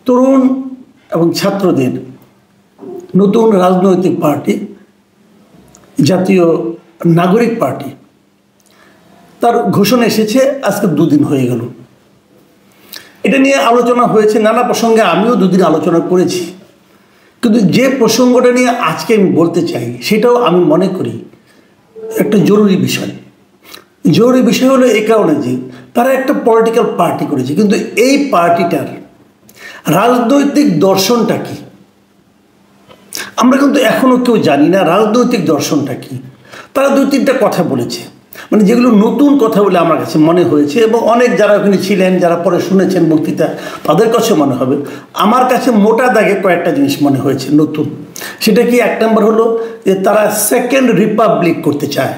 তরুণ এবং ছাত্রদের নতুন রাজনৈতিক পার্টি জাতীয় নাগরিক পার্টি তার ঘোষণা এসেছে আজকে দুদিন হয়ে গেল। এটা নিয়ে আলোচনা হয়েছে নানা প্রসঙ্গে, আমিও দুদিন আলোচনা করেছি, কিন্তু যে প্রসঙ্গটা নিয়ে আজকে আমি বলতে চাই সেটাও আমি মনে করি একটা জরুরি বিষয়। জরুরি বিষয় হলো এই কারণে যে তারা একটা পলিটিক্যাল পার্টি করেছে, কিন্তু এই পার্টিটার রাজনৈতিক দর্শনটা কি আমরা কিন্তু এখনও কেউ জানি না। রাজনৈতিক দর্শনটা কি তারা দুই তিনটা কথা বলেছে, মানে যেগুলো নতুন কথা বলে আমার কাছে মনে হয়েছে, এবং অনেক যারা ওখানে ছিলেন যারা পরে শুনেছেন বক্তৃতা তাদের কাছে মনে হবে। আমার কাছে মোটা দাগে কয়েকটা জিনিস মনে হয়েছে নতুন। সেটা কি, এক নম্বর হলো যে তারা সেকেন্ড রিপাবলিক করতে চায়।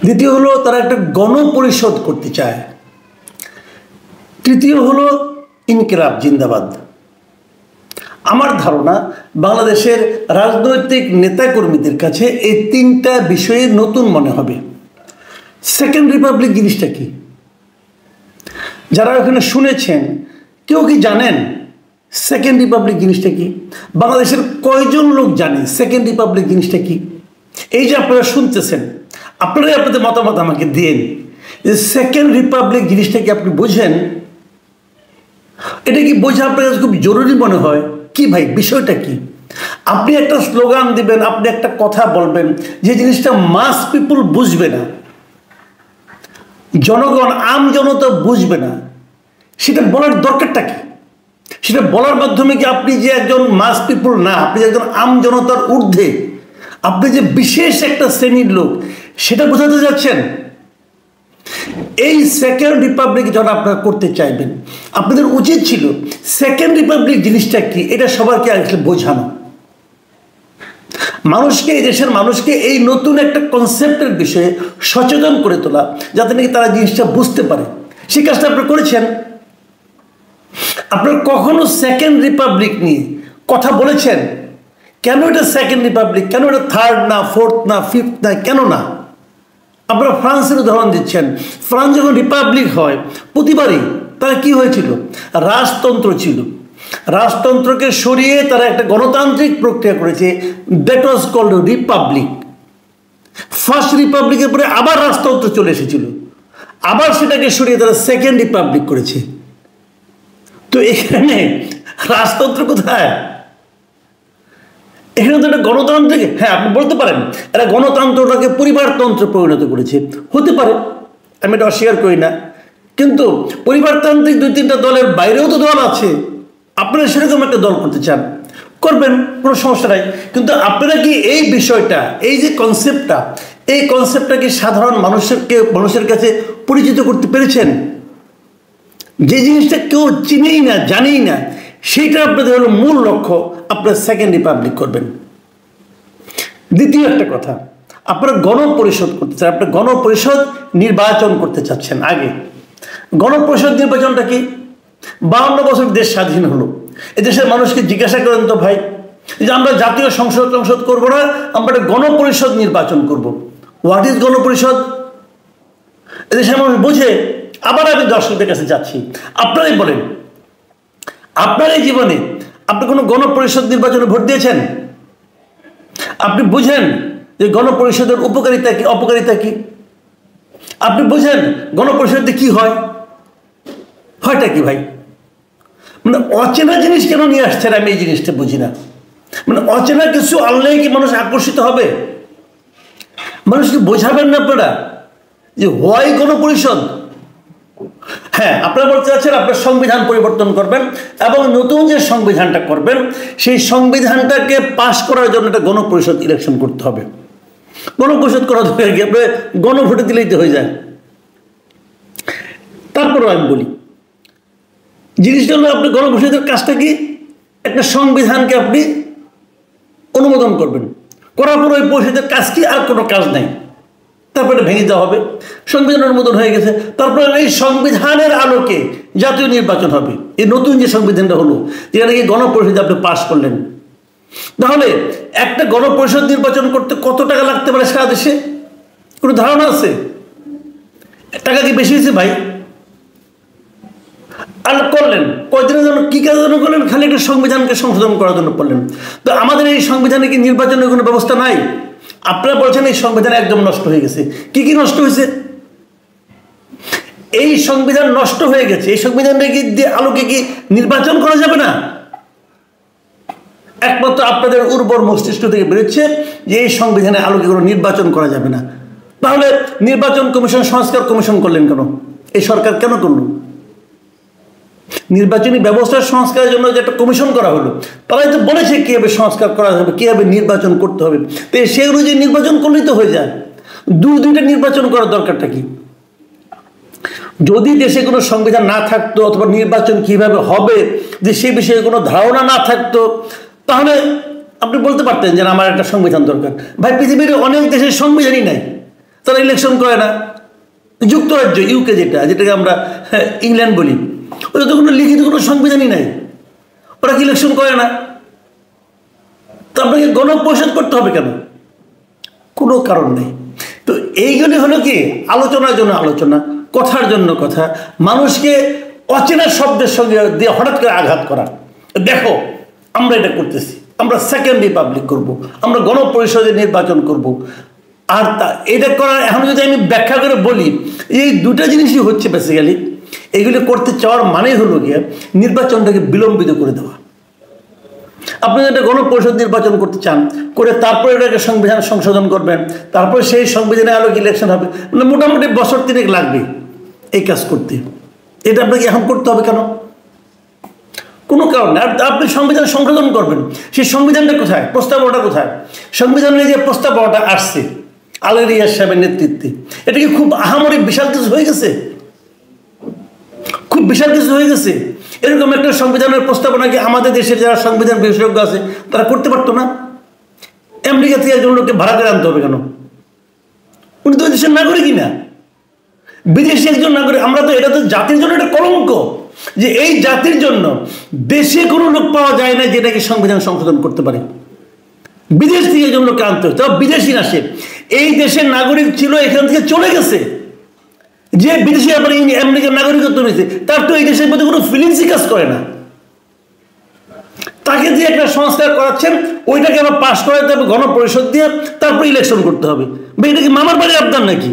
দ্বিতীয় হলো তারা একটা গণপরিষদ করতে চায়। তৃতীয় হলো ইনকিলাব জিন্দাবাদ। আমার ধারণা বাংলাদেশের রাজনৈতিক নেতাকর্মীদের কাছে এই তিনটা বিষয়ে নতুন মনে হবে। সেকেন্ড রিপাবলিক জিনিসটা কি যারা ওখানে শুনেছেন কেউ কি জানেন সেকেন্ড রিপাবলিক জিনিসটা কি? বাংলাদেশের কয়জন লোক জানে সেকেন্ড রিপাবলিক জিনিসটা কি? এই যে আপনারা শুনতেছেন, আপনারাই আপনাদের মতামত আমাকে দিন যে সেকেন্ড রিপাবলিক জিনিসটা কি আপনি বোঝেন? এটা কি বোঝা আপনার কাছে খুব জরুরি মনে হয় কি ভাই? বিষয়টা কি? আপনি একটা স্লোগান দিবেন, আপনি একটা কথা বলবেন, যে জিনিসটা মাস পিপুল বুঝবে না, জনগণ আম জনতা বুঝবে না, সেটা বলার দরকারটা কি? সেটা বলার মাধ্যমে কি আপনি যে একজন মাস পিপুল না, আপনি একজন আম জনতার ঊর্ধ্বে, আপনি যে বিশেষ একটা শ্রেণীর লোক, সেটা বোঝাতে যাচ্ছেন? এই সেকেন্ড রিপাবলিক যখন আপনারা করতে চাইবেন, আপনাদের উচিত ছিল সেকেন্ড রিপাবলিক জিনিসটা কি এটা সবাইকে আসলে বোঝানো, মানুষকে, এই দেশের মানুষকে এই নতুন একটা কনসেপ্টের বিষয়ে সচেতন করে তোলা, যাতে নাকি তারা জিনিসটা বুঝতে পারে। সেই কাজটা আপনারা করেছেন? আপনারা কখনো সেকেন্ড রিপাবলিক নিয়ে কথা বলেছেন? কেন এটা সেকেন্ড রিপাবলিক, কেন এটা থার্ড না, ফোর্থ না, ফিফথ না, কেন না? আপনারা ফ্রান্সের উদাহরণ দিচ্ছেন। ফ্রান্স যখন রিপাবলিক হয় প্রতিবারই তারা কি হয়েছিল? রাজতন্ত্র ছিল। রাজতন্ত্রকে সরিয়ে তারা একটা গণতান্ত্রিক প্রক্রিয়া করেছে, that was called republic. First রিপাবলিকের পরে আবার রাজতন্ত্র চলে এসেছিল, আবার সেটাকে সরিয়ে তারা সেকেন্ড রিপাবলিক করেছে। তো এখানে রাজতন্ত্র কোথায়? এখানে তো একটা গণতান্ত্রিক, হ্যাঁ আপনি বলতে পারেন এরা গণতন্ত্রটাকে পরিবারতন্ত্রে পরিণত করেছে, হতে পারে, আমি এটা অস্বীকার করি না, কিন্তু পরিবারতান্ত্রিক দুই তিনটা দলের বাইরেও তো দল আছে। আপনারা সেরকম একটা দল করতে চান, করবেন, কোনো সমস্যা নাই, কিন্তু আপনারা কি এই বিষয়টা, এই যে কনসেপ্টটা, এই কনসেপ্টটা কি সাধারণ মানুষের কাছে পরিচিত করতে পেরেছেন? যে জিনিসটা কেউ চিনেই না, জানেই না, সেইটা আপনাদের হলো মূল লক্ষ্য, আপনারা সেকেন্ড রিপাবলিক করবেন। দ্বিতীয় একটা কথা, আপনারা গণপরিষদ করতে চান, আপনারা গণপরিষদ নির্বাচন করতে চাচ্ছেন। আগে গণপরিষদ নির্বাচনটা কি? 52 বছর দেশ স্বাধীন হলো, এদেশের মানুষকে জিজ্ঞাসা করেন তো ভাই, যে আমরা জাতীয় সংসদ করবো না, আমরা একটা গণপরিষদ নির্বাচন করব। হোয়াট ইজ গণপরিষদ? এদেশের মানুষ বোঝে? আবার আমি দর্শকদের কাছে যাচ্ছি, আপনারাই বলেন, আপনার এই জীবনে আপনি কোনো গণপরিষদ নির্বাচনে ভোট দিয়েছেন? আপনি বুঝেন যে গণপরিষদের উপকারিতা কি, অপকারিতা কি? আপনি বুঝেন গণপরিষদে কি হয়, হয়টা কি ভাই? মানে অচেনা জিনিস কেন নিয়ে আসছেন আমি এই জিনিসটা বুঝি না। মানে অচেনা কিছু আনলেই কি মানুষ আকর্ষিত হবে? মানুষকে বোঝাবেন না আপনারা যে হোয়াই গণপরিষদ? হ্যাঁ, আপনারা বলতে চাচ্ছেন আপনার সংবিধান পরিবর্তন করবেন এবং নতুন যে সংবিধানটা করবেন সেই সংবিধানটাকে পাশ করার জন্য একটা গণপরিষদ ইলেকশন করতে হবে। গণপরিষদ করা দরকার কি? আপনি গণভোটে দিলেই তো হয়ে যায়। তারপরেও আমি বলি, জিনিসটা হলো আপনি গণপরিষদের কাজটা কি? একটা সংবিধানকে আপনি অনুমোদন করবেন, করার পর ওই পরিষদের কাজ কি? আর কোনো কাজ নাই, তারপরে ভেঙে দেওয়া হবে। সংবিধান অনুমোদন হয়ে গেছে, তারপরে এই সংবিধানের আলোকে জাতীয় নির্বাচন হবে। এই নতুন যে সংবিধানটা হলো, যেটা নাকি গণপরিষদে আপনি পাশ করলেন, তাহলে একটা গণপরিষদ নির্বাচন করতে কত টাকা লাগতে পারে সারা দেশে? কোনো ধারণা আছে? টাকা কি বেশি হয়েছে ভাই? আর করলেন কয়দিনের জন্য, কী কাজের জন্য করলেন? খালি একটা সংবিধানকে সংশোধন করার জন্য করলেন। তো আমাদের এই সংবিধানে কি নির্বাচনের কোনো ব্যবস্থা নাই? আপনারা বলছেন এই সংবিধান একদম নষ্ট হয়ে গেছে। কি কি নষ্ট হয়েছে? এই সংবিধান নষ্ট হয়ে গেছে, এই সংবিধানটা কি আলোকে কি নির্বাচন করা যাবে না? একমাত্র আপনাদের উর্বর মস্তিষ্ক থেকে বেরোচ্ছে যে এই সংবিধানে আলোকে কোনো নির্বাচন করা যাবে না। তাহলে নির্বাচন কমিশন, সংস্কার কমিশন করলেন কেন? এই সরকার কেন করলো? নির্বাচনী ব্যবস্থার সংস্কারের জন্য যে একটা কমিশন করা হলো, তারাই তো বলেছে কীভাবে সংস্কার করা হবে, কীভাবে নির্বাচন করতে হবে। তো সেই অনুযায়ী নির্বাচন করলেই তো হয়ে যায়। দুইটা নির্বাচন করার দরকারটা কি? যদি দেশে কোনো সংবিধান না থাকতো অথবা নির্বাচন কিভাবে হবে যে সে বিষয়ে কোনো ধারণা না থাকতো, তাহলে আপনি বলতে পারতেন যে আমার একটা সংবিধান দরকার। ভাই, পৃথিবীর অনেক দেশের সংবিধানই নাই, তারা ইলেকশন করে না। যুক্তরাজ্য, ইউকে, যেটাকে আমরা ইংল্যান্ড বলি, ওটা তো কোনো লিখিত কোনো সংবিধানই নাই, ওরা কি ইলেকশন করে না? তো আপনাকে গণপরিষদ করতে হবে কেন? কোনো কারণ নেই। তো এইগুলি হলো কি আলোচনার জন্য আলোচনা, কথার জন্য কথা, মানুষকে অচেনা শব্দের সঙ্গে দিয়ে হঠাৎ করে আঘাত করা। দেখো আমরা এটা করতেছি, আমরা সেকেন্ড রিপাবলিক করব, আমরা গণপরিষদের নির্বাচন করব। আর এটা করার এখন যদি আমি ব্যাখ্যা করে বলি, এই দুটা জিনিসই হচ্ছে বেসিক্যালি। এগুলি করতে চাওয়ার মানে হলো গিয়ে নির্বাচনটাকে বিলম্বিত করে দেওয়া। আপনি একটা গণপরিষদ নির্বাচন করতে চান, করে তারপরে এটাকে সংবিধান সংশোধন করবেন, তারপরে সেই সংবিধানে আলোকে ইলেকশন হবে, মানে মোটামুটি বছর 3 লাগবে এই কাজ করতে। এটা আপনাকে এখন করতে হবে কেন? কোনো কারণ নেই। আর আপনি সংবিধান সংশোধন করবেন, সেই সংবিধানটা কোথায়? প্রস্তাবনাটা কোথায়? সংবিধানের যে প্রস্তাবনাটা আসছে আলী রিয়াজ সাহেবের নেতৃত্বে, এটা কি খুব আহামরি বিশাল কিছু হয়ে গেছে? খুব বিশাল কিছু হয়ে গেছে? এরকম একটা সংবিধানের প্রস্তাবনাকে আমাদের দেশের যারা সংবিধান বিশেষজ্ঞ আছে তারা করতে পারতো না? আমেরিকা থেকে একজন লোককে ভাড়া করে আনতে হবে কেন? উনি তো দেশের নাগরিকই না, বিদেশি একজন নাগরিক। আমরা তো, এটা তো জাতির জন্য একটা কলঙ্ক যে এই জাতির জন্য দেশে কোনো লোক পাওয়া যায় না যেটাকে সংবিধান সংশোধন করতে পারে। বিদেশ থেকে একজন লোককে আনতে হবে, তবে বিদেশি না, সে এই দেশের নাগরিক ছিল, এখান থেকে চলে গেছে। যে বিদেশি আবার আমেরিকার নাগরিকত্ব নিয়েছে, তার তো এই দেশের প্রতি কোনো ফিলিংসই কাজ করে না। তাকে দিয়ে একটা সংস্কার করাচ্ছেন, ওইটাকে আবার পাশ করাতে হবে গণপরিষদ দিয়ে, তারপর ইলেকশন করতে হবে। বা এটা কি মামার বাড়ির আবদার নাকি?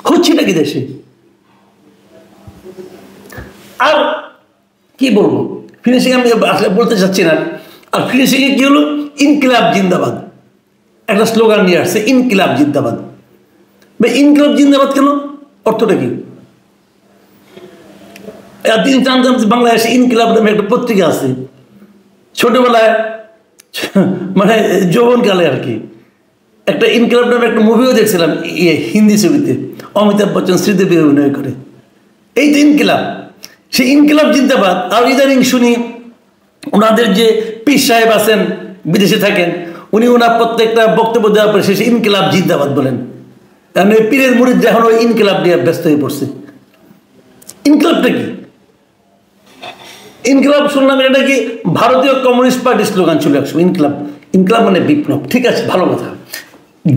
হচ্ছে নাকি দেশে? আর কি বলবো, ফিনিশিং আমি আসলে বলতে চাচ্ছি না। আর ফিনিশিংয়ে কি হলো? ইনকিলাব জিন্দাবাদ একটা স্লোগান নিয়ে আসছে, ইনকিলাব জিন্দাবাদ। ইনকিলাব জিন্দাবাদ কেন? অর্থটা কি? একদিন জানতাম বাংলাদেশে ইনকিলাব নামে একটা পত্রিকা আছে। ছোটবেলায় মানে যৌবনকালে আর কি, একটা ইনকিলাব নামে একটা মুভিও দেখছিলাম হিন্দি ছবিতে, অমিতাভ বচ্চন শ্রীদেবী অভিনয় করে। এই তো ইনকিলাব, সেই ইনকিলাব জিন্দাবাদ। আর ইদানিং শুনি ওনাদের যে পীর সাহেব আছেন, বিদেশে থাকেন, উনি ওনার প্রত্যেকটা বক্তব্য দেওয়ার পরে শেষে ইনকিলাব জিন্দাবাদ বলেন। কারণ ওই পীরের মুরিদরা এখন ওই ইনকিলাব নিয়ে ব্যস্ত হয়ে পড়ছে। ইনকিলাবটা কি? ইনকিলাব শুনলাম এটা কি ভারতীয় কমিউনিস্ট পার্টির স্লোগান ছিল একসময়। ইনকিলাব, ইনকিলাব মানে বিপ্লব, ঠিক আছে, ভালো কথা।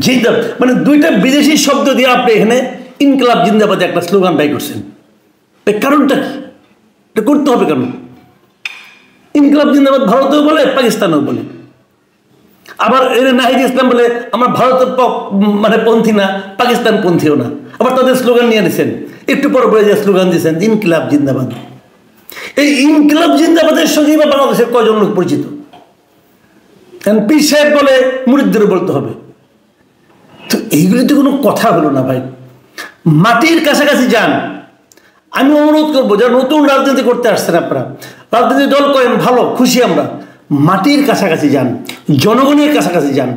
জিন্দাবাদ মানে দুইটা বিদেশি শব্দ দিয়ে আপনি এখানে ইনকিলাব জিন্দাবাদে একটা স্লোগান বাই করছেন। এর কারণটা কি? এটা করতে হবে কেন? ইনকিলাব জিন্দাবাদ ভারতেও বলে, পাকিস্তানেও বলে। আবার এর নাহিদ ইসলাম বলে আমরা ভারতের মানে পন্থী না, পাকিস্তান পন্থীও না। আবার তাদের স্লোগান নিয়ে নিয়েছেন, একটু পর বলে যে স্লোগান দিয়েছেন ইনকিলাব জিন্দাবাদ। এই ইনকিলাব জিন্দাবাদের সঙ্গে বা বাংলাদেশের কয়জন লোক পরিচিত? পীর সাহেব বলে, মুরিদদেরও বলতে হবে। তো এইগুলি তো কোনো কথা হলো না ভাই। মাটির কাছাকাছি যান। আমি অনুরোধ করবো যারা নতুন রাজনীতি করতে আসছেন, আপনারা রাজনীতি দল করেন, ভালো, খুশি আমরা। মাটির কাছাকাছি যান, জনগণের কাছাকাছি যান,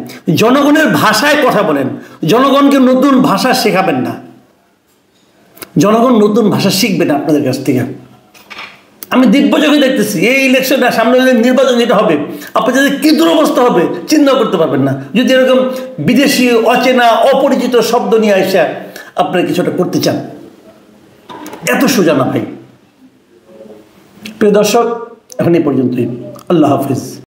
জনগণের ভাষায় কথা বলেন। জনগণকে নতুন ভাষা শেখাবেন না, জনগণ নতুন ভাষা শিখবে না আপনাদের কাছ থেকে। আমি দিব্যচোখে দেখতেছি এই ইলেকশনটা সামনে, নির্বাচন যেটা হবে, আপনি যদি কী দুরবস্থা হবে চিন্তা করতে পারবেন না, যদি এরকম বিদেশি অচেনা অপরিচিত শব্দ নিয়ে আসা আপনারা কিছুটা করতে চান। এত সোজা না ভাই। প্রিয় দর্শক, এখন এই পর্যন্তই। আল্লাহ হাফিজ।